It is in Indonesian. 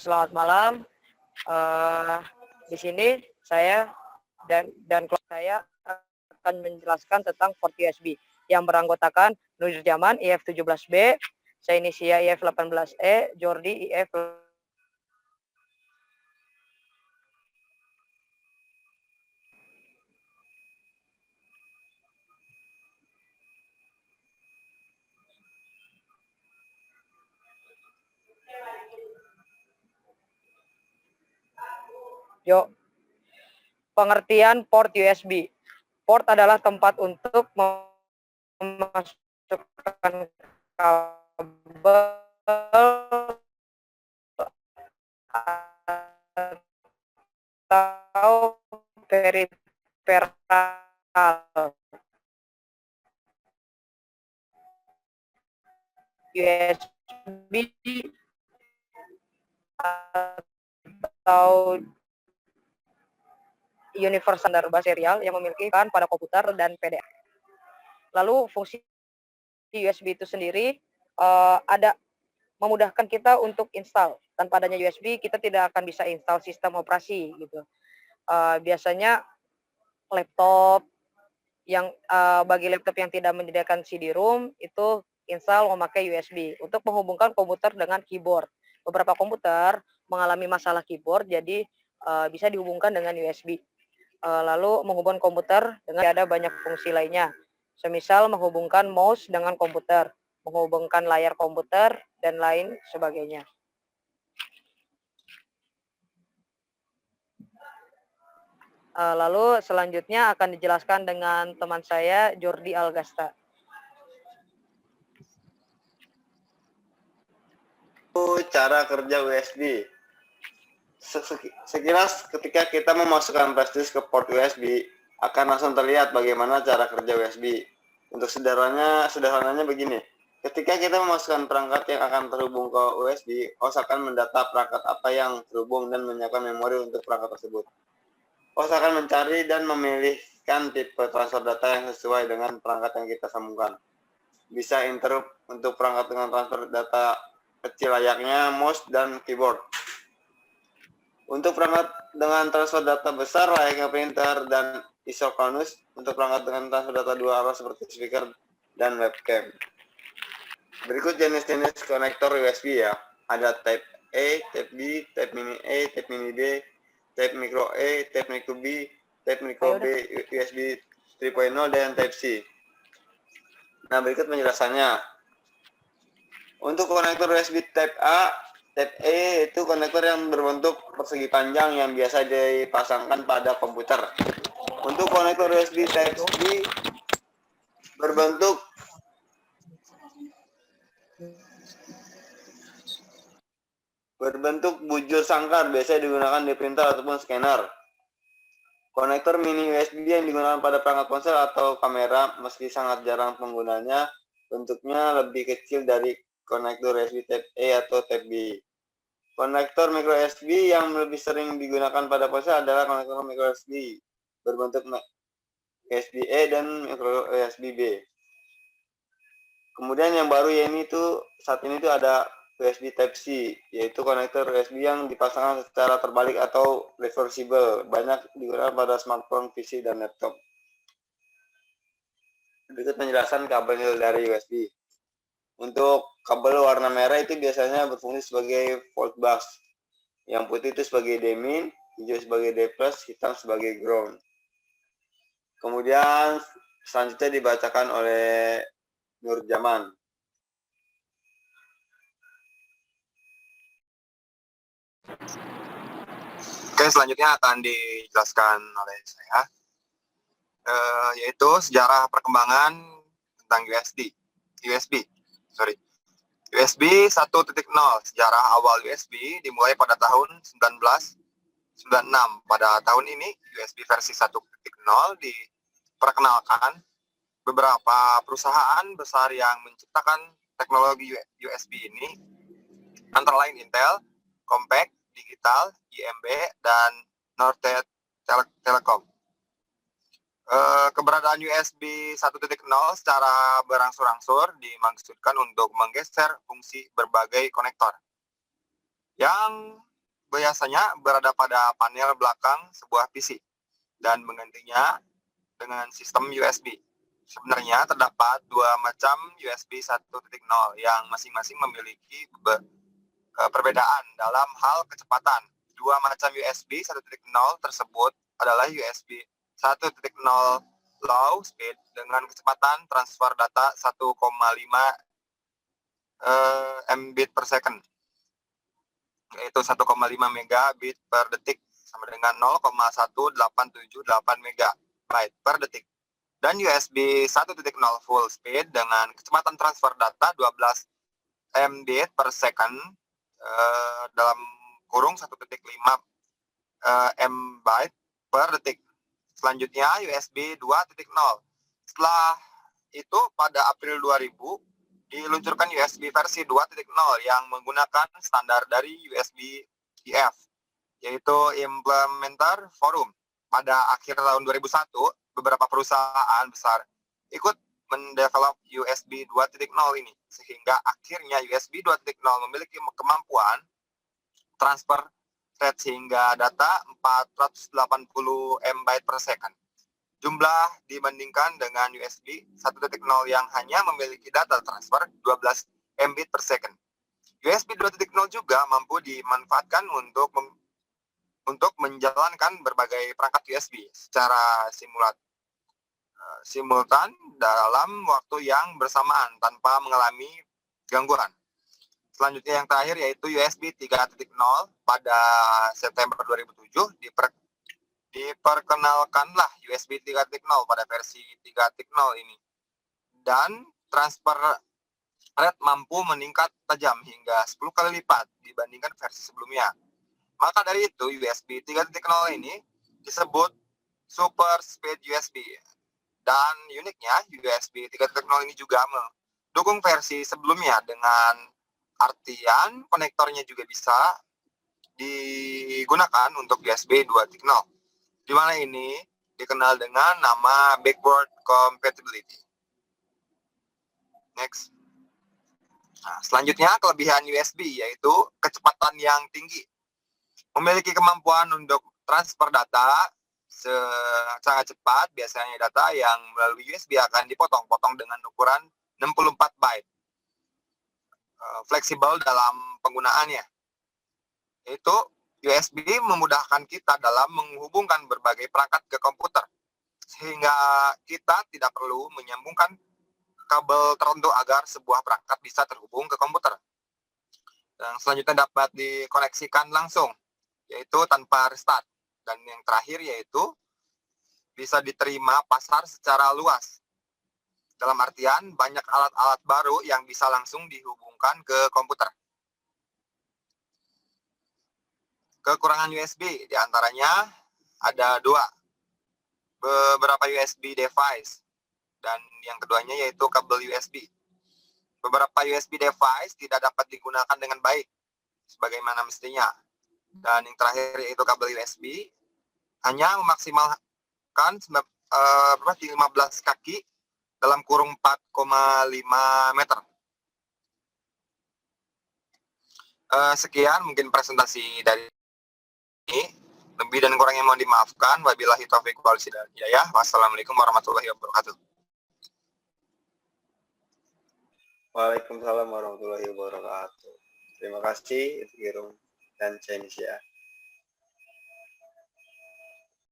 Selamat malam. Di sini saya dan kelompok saya akan menjelaskan tentang port USB yang beranggotakan Nurjaman IF17B, saya Sia IF18E, Jordi IF. Pengertian port USB. Port adalah tempat untuk memasukkan kabel atau periferal USB atau universal standar serial yang memiliki bahan pada komputer dan PDF. Lalu fungsi USB itu sendiri ada memudahkan kita untuk install. Tanpa adanya USB kita tidak akan bisa install sistem operasi gitu. Biasanya laptop yang bagi laptop yang tidak menyediakan CD-ROM itu install memakai USB untuk menghubungkan komputer dengan keyboard. Beberapa komputer mengalami masalah keyboard, jadi bisa dihubungkan dengan USB. Lalu menghubungkan komputer dengan ada banyak fungsi lainnya. Semisal menghubungkan mouse dengan komputer, menghubungkan layar komputer, dan lain sebagainya. Lalu selanjutnya akan dijelaskan dengan teman saya, Jordi Algasta. Cara kerja USB. Sekilas ketika kita memasukkan flash disk ke port USB, akan langsung terlihat bagaimana cara kerja USB. Untuk sederhananya begini. Ketika kita memasukkan perangkat yang akan terhubung ke USB, OS akan mendata perangkat apa yang terhubung dan menyiapkan memori untuk perangkat tersebut. OS akan mencari dan memilihkan tipe transfer data yang sesuai dengan perangkat yang kita sambungkan. Bisa interrupt untuk perangkat dengan transfer data kecil layaknya mouse dan keyboard. Untuk perangkat dengan transfer data besar layaknya printer dan isochronous, untuk perangkat dengan transfer data dua arah seperti speaker dan webcam. Berikut jenis-jenis konektor USB ya. Ada Type A, Type B, Type Mini A, Type Mini B, Type Micro A, Type Micro B, Type Micro B, USB 3.0 dan Type C. Nah, berikut penjelasannya. Untuk konektor USB Type A, Type A itu konektor yang berbentuk persegi panjang yang biasa dipasangkan pada komputer. Untuk konektor USB Type B berbentuk bujur sangkar, biasanya digunakan di printer ataupun scanner. Konektor mini USB yang digunakan pada perangkat ponsel atau kamera, meski sangat jarang penggunanya, bentuknya lebih kecil dari konektor USB Type A atau Type B. Konektor micro USB yang lebih sering digunakan pada ponsel adalah konektor micro USB berbentuk USB A dan micro USB B. Kemudian yang baru saat ini ada USB Type C, yaitu konektor USB yang dipasangkan secara terbalik atau reversible, banyak digunakan pada smartphone, PC, dan laptop. Berikut penjelasan kabel dari USB. Untuk kabel warna merah itu biasanya berfungsi sebagai volt bus, yang putih itu sebagai D-min, hijau sebagai D+, hitam sebagai ground. Kemudian selanjutnya dibacakan oleh Nurjaman. Oke, selanjutnya akan dijelaskan oleh saya, yaitu sejarah perkembangan tentang USB 1.0. Sejarah awal USB dimulai pada tahun 1996. Pada tahun ini, USB versi 1.0 diperkenalkan. Beberapa perusahaan besar yang menciptakan teknologi USB ini antara lain Intel, Compaq, Digital, IMB, dan Nortel Telecom. Keberadaan USB 1.0 secara berangsur-angsur dimaksudkan untuk menggeser fungsi berbagai konektor yang biasanya berada pada panel belakang sebuah PC dan menggantinya dengan sistem USB. Sebenarnya terdapat dua macam USB 1.0 yang masing-masing memiliki perbedaan dalam hal kecepatan. Dua macam USB 1.0 tersebut adalah USB 1.0 low speed dengan kecepatan transfer data 1,5 Mbit per second, yaitu 1,5 megabit per detik sama dengan 0,1878 megabyte per detik. Dan USB 1.0 full speed dengan kecepatan transfer data 12 Mbit per second dalam kurung 1.5 Mbit per detik. Selanjutnya USB 2.0. Setelah itu pada April 2000 diluncurkan USB versi 2.0 yang menggunakan standar dari USB EF, yaitu Implementer Forum. Pada akhir tahun 2001, beberapa perusahaan besar ikut mendevelop USB 2.0 ini, sehingga akhirnya USB 2.0 memiliki kemampuan transfer rate hingga data 480 MB per second. Jumlah dibandingkan dengan USB 1.0 yang hanya memiliki data transfer 12 Mbit per second. USB 2.0 juga mampu dimanfaatkan untuk menjalankan berbagai perangkat USB secara simultan dalam waktu yang bersamaan tanpa mengalami gangguan. Selanjutnya yang terakhir yaitu USB 3.0 pada September 2007 diperkenalkanlah USB 3.0 pada versi 3.0 ini. Dan transfer rate mampu meningkat tajam hingga 10 kali lipat dibandingkan versi sebelumnya. Maka dari itu USB 3.0 ini disebut Super Speed USB. Dan uniknya USB 3.0 ini juga mendukung versi sebelumnya dengan artian konektornya juga bisa digunakan untuk USB 2.0. Di mana ini dikenal dengan nama backward compatibility. Next. Nah, selanjutnya kelebihan USB yaitu kecepatan yang tinggi. Memiliki kemampuan untuk transfer data sangat cepat. Biasanya data yang melalui USB akan dipotong-potong dengan ukuran 64 byte. Fleksibel dalam penggunaannya. Yaitu USB memudahkan kita dalam menghubungkan berbagai perangkat ke komputer, sehingga kita tidak perlu menyambungkan kabel tertentu agar sebuah perangkat bisa terhubung ke komputer. Dan selanjutnya dapat dikoneksikan langsung, yaitu tanpa restart. Dan yang terakhir yaitu bisa diterima pasar secara luas. Dalam artian banyak alat-alat baru yang bisa langsung dihubungkan ke komputer. Kekurangan USB diantaranya ada dua, beberapa USB device, dan yang keduanya yaitu kabel USB. Beberapa USB device tidak dapat digunakan dengan baik, sebagaimana mestinya. Dan yang terakhir yaitu kabel USB hanya memaksimalkan 15 kaki dalam kurung 4,5 meter. Sekian mungkin presentasi dari ini. Lebih dan kurangnya mohon dimaafkan. Wabillahi taufiq wal hidayah. Wassalamualaikum warahmatullahi wabarakatuh. Waalaikumsalam warahmatullahi wabarakatuh. Terima kasih Ibu Girum dan Cenisya.